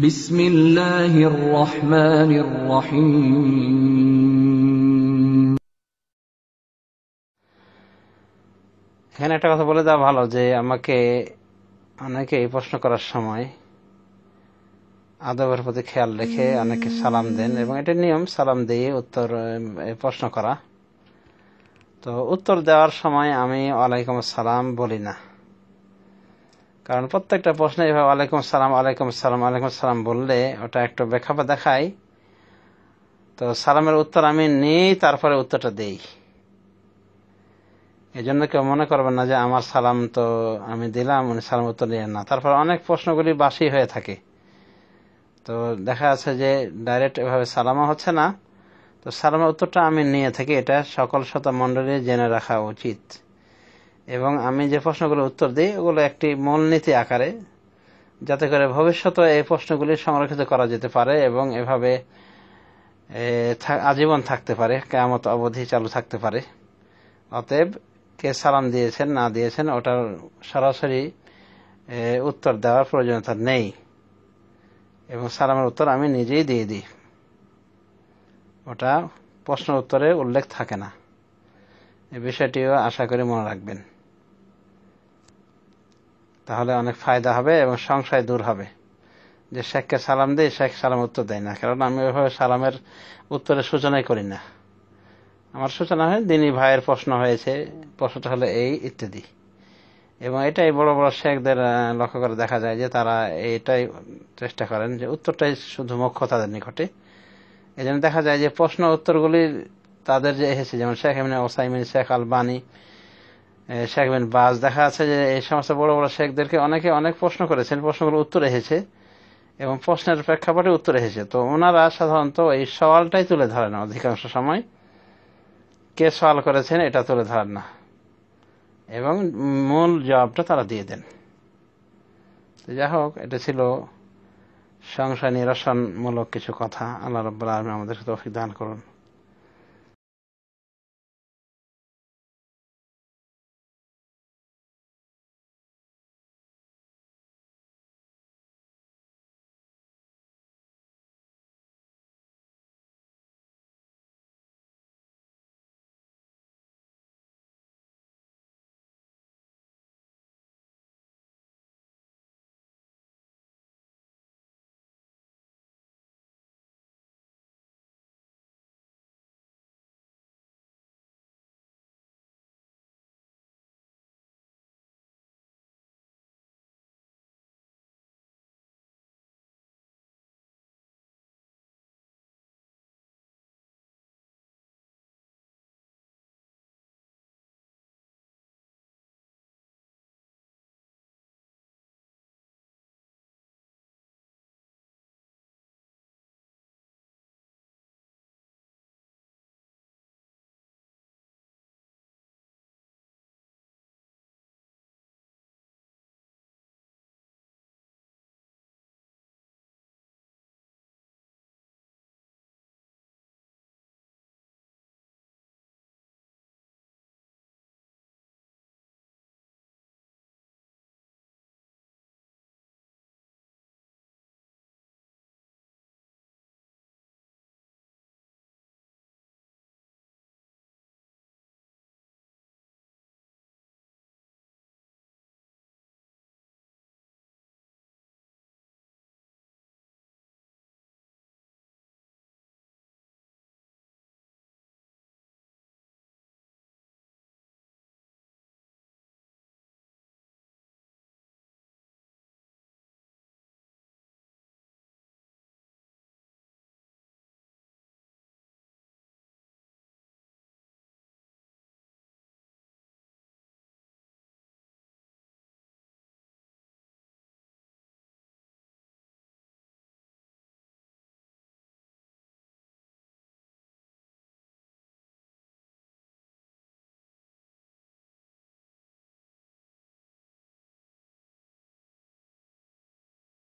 বিসমিল্লাহির রহমানির রহিম। এখানে একটা কথা বলে দেওয়া ভালো যে আমাকে অনেকে এই প্রশ্ন করার সময় আদবের প্রতি খেয়াল রেখে অনেকে সালাম দেন, এবং এটা নিয়ম সালাম দিয়ে উত্তর প্রশ্ন করা। তো উত্তর দেওয়ার সময় আমি ওয়ালাইকুম আসসালাম বলি না, কারণ প্রত্যেকটা প্রশ্নে এভাবে ওয়ালাইকুম আসসালাম ওয়ালাইকুম আসসালাম ওয়ালাইকুম আসসালাম বললে ওটা একটু ব্যাখ্যা দেখায়। তো সালামের উত্তর আমি নিই, তারপরে উত্তরটা দেই। এই জন্য কেউ মনে করবেন না যে আমার সালাম তো আমি দিলাম, উনি সালাম উত্তর নিলেন না। তারপর অনেক প্রশ্নগুলি বাসি হয়ে থাকে, তো দেখা যাচ্ছে যে ডাইরেক্ট এভাবে সালামও হচ্ছে না। তো সালামের উত্তরটা আমি নিয়ে থাকি, এটা সকল শ্রোতা মণ্ডলী জেনে রাখা উচিত। এবং আমি যে প্রশ্নগুলো উত্তর দিই ওগুলো একটি মূলনীতি আকারে, যাতে করে ভবিষ্যতে এই প্রশ্নগুলি সংরক্ষিত করা যেতে পারে এবং এভাবে আজীবন থাকতে পারে, কিয়ামত অবধি চালু থাকতে পারে। অতএব কে সালাম দিয়েছেন না দিয়েছেন ওটার সরাসরি উত্তর দেওয়ার প্রয়োজনীয়তা নেই, এবং সালামের উত্তর আমি নিজেই দিয়ে দিই, ওটা প্রশ্ন উত্তরে উল্লেখ থাকে না। এই বিষয়টিও আশা করি মনে রাখবেন, তাহলে অনেক ফায়দা হবে এবং সংশয় দূর হবে যে শেখকে সালাম দিই, শেখ সালাম উত্তর দেয় না। কারণ আমি ওইভাবে সালামের উত্তরের সূচনাই করি না। আমার সূচনা হয় দিনী ভাইয়ের প্রশ্ন হয়েছে, প্রশ্নটা হলো এই ইত্যাদি। এবং এটাই বড় বড় শেখদের লক্ষ্য করে দেখা যায় যে তারা এটাই চেষ্টা করেন যে উত্তরটাই শুধু মুখ্য তাদের নিকটে। এই জন্য দেখা যায় যে প্রশ্ন উত্তরগুলি তাদের যে এসেছে, যেমন শেখ ইবনে ওসাইমিন, শেখ আলবানী, শেখ বিন বাজ, দেখা যাচ্ছে যে এই সমস্ত বড় বড় শেখদেরকে অনেকে অনেক প্রশ্ন করেছেন, প্রশ্নগুলো উত্তর এসেছে এবং প্রশ্নের প্রেক্ষাপটে উত্তর এসেছে। তো ওনারা সাধারণত এই সওয়ালটাই তুলে ধরেন, অধিকাংশ সময় কে সওয়াল করেছেন এটা তুলে ধরেন না, এবং মূল জবাবটা তারা দিয়ে দেন। যাই হোক, এটা ছিল সংশয় নিরসনমূলক কিছু কথা। আল্লাহ রাব্বুল আলামিন আমাদেরকে তৌফিক দান করুন।